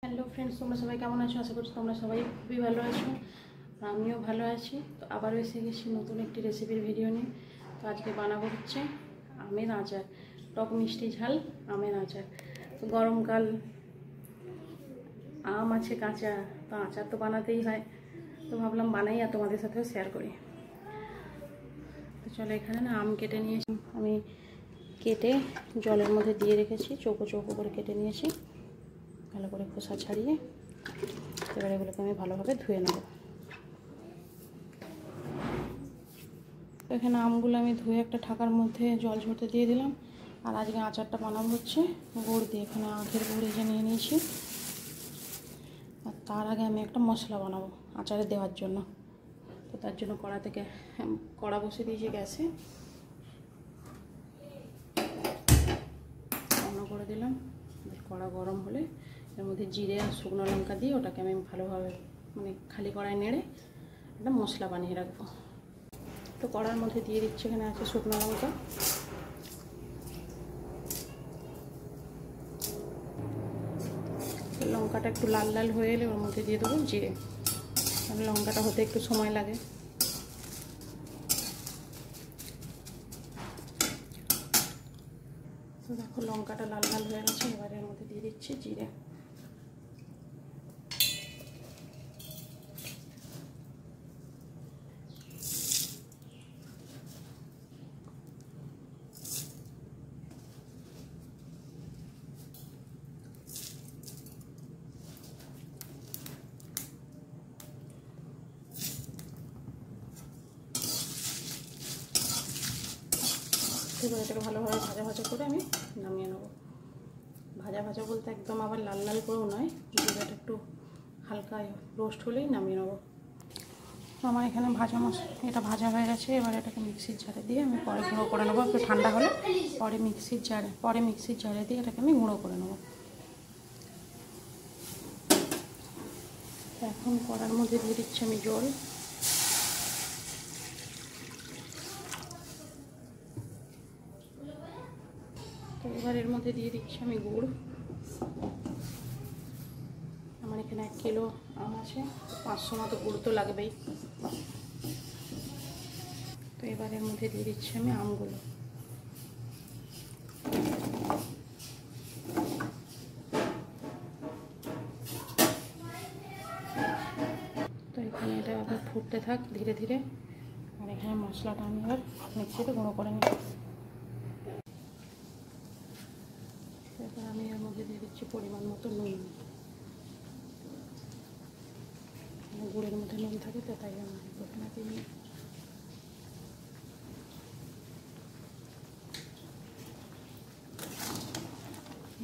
Hello friends, তোমরা সবাই কেমন আছো? আশা করছি তোমরা সবাই খুবই ভালো আছো। আমিও ভালো আছি। তো আবারও এসে গেছি নতুন একটি রেসিপির ভিডিও নিয়ে। তো আজকে বানাবো হচ্ছে আমের আচার, টক মিষ্টি ঝাল আমের আচার। তো গরমকাল, আম আছে কাঁচা, তো আচার তো বানাতেই হয়। তো ভাবলাম বানাই আর তোমাদের সাথেও শেয়ার করি। তো চলো, এখানে না আম কেটে নিয়েছি আমি, কেটে জলের মধ্যে দিয়ে রেখেছি, চৌকো চৌকো করে কেটে নিয়েছি, ভালো করে খোসা ছাড়িয়ে। এবার এগুলোকে আমি ভালোভাবে ধুয়ে নেব। এখানে আমগুলো আমি ধুয়ে একটা ঠাকার মধ্যে জল ঝরতে দিয়ে দিলাম। আর আজকে আচারটা বানাবো হচ্ছে গুড় দিয়ে। এখানে আখের গুড় যে নিয়ে নিয়েছি। আর তার আগে আমি একটা মশলা বানাবো আচারে দেওয়ার জন্য। তো তার জন্য কড়া বসে দিয়েছি গ্যাসে, অন করে দিলাম। কড়া গরম হলে এর মধ্যে জিরে আর শুকনো লঙ্কা দিয়ে ওটাকে আমি ভালোভাবে খালি কড়ায় নেড়ে একটা মশলা বানিয়ে রাখবো। তো কড়ার মধ্যে দিয়ে দিচ্ছি, এখানে আছে শুকনো লঙ্কা, লঙ্কাটা একটু লাল লাল হয়ে এলে ওর মধ্যে দিয়ে দেবো জিরে। কারণ লঙ্কাটা হতে একটু সময় লাগে। তো দেখো লঙ্কাটা লাল লাল হয়ে গেছে। এবার এর মধ্যে দিয়ে দিচ্ছি জিরে। এবার এটাকে ভালোভাবে ভাজা ভাজা করে আমি নামিয়ে নেবো। ভাজা ভাজা বলতে একদম আবার লাল লাল করেও নয়, জিরাটা একটু হালকা রোস্ট হলেই নামিয়ে নেবো। আমার এখানে এটা ভাজা হয়ে গেছে। এবার এটাকে মিক্সির জারে দিয়ে আমি পরে গুঁড়ো করে নেবো। একটু ঠান্ডা হলে পরে মিক্সির জারে দিয়ে এটাকে আমি গুঁড়ো করে নেবো। এখন কড়ার মধ্যে দিয়ে দিচ্ছি আমি জল। তো এবার এর মধ্যে দিয়ে দিচ্ছি আমি গুড়। আমার এখানে 1 কিলো আম আছে, 500 মতো গুড় তো লাগবেই। তো এবার এর মধ্যে দিয়ে দিচ্ছি আমি আমগুলো। তো এখানে এটা আবার ফুটতে থাক ধীরে ধীরে। আর এখানে মশলাটা আমি এবার মিক্সিতে গুঁড়ো করে নিই। এবার আমি এর মধ্যে দিয়ে দিচ্ছি পরিমাণ মতো নুন। গুড়ের মধ্যে নুন থাকে তো তাই আমি ঘটনাকে নিই।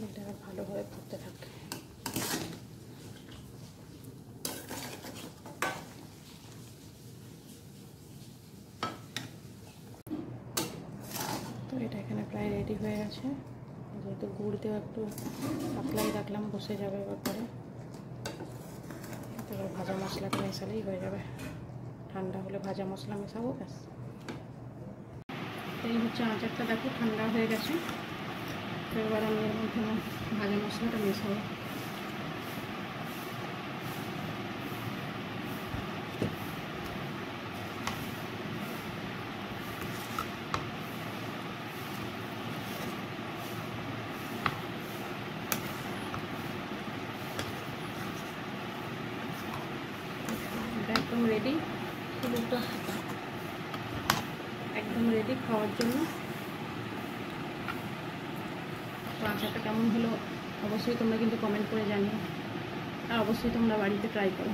এটা ভালোভাবে ফুটতে থাকে। তো এটা এখানে প্রায় রেডি হয়ে গেছে। যেহেতু গুড় দেওয়া একটু পাতলাই রাখলাম, বসে যাবে এবার পরে। এবার ভাজা মশলাটা মেশালেই হয়ে যাবে। ঠান্ডা হলে ভাজা মশলা মেশাবো, ব্যাস। এই হচ্ছে আচারটা, দেখো ঠান্ডা হয়ে গেছে। তো এবার আমি এর মধ্যে ভাজা মশলাটা মেশাবো। একদম রেডি, একদম রেডি খাওয়ার জন্য। তো আচারটা কেমন হলো অবশ্যই তোমরা কিন্তু কমেন্ট করে জানিও। আর অবশ্যই তোমরা বাড়িতে ট্রাই করো।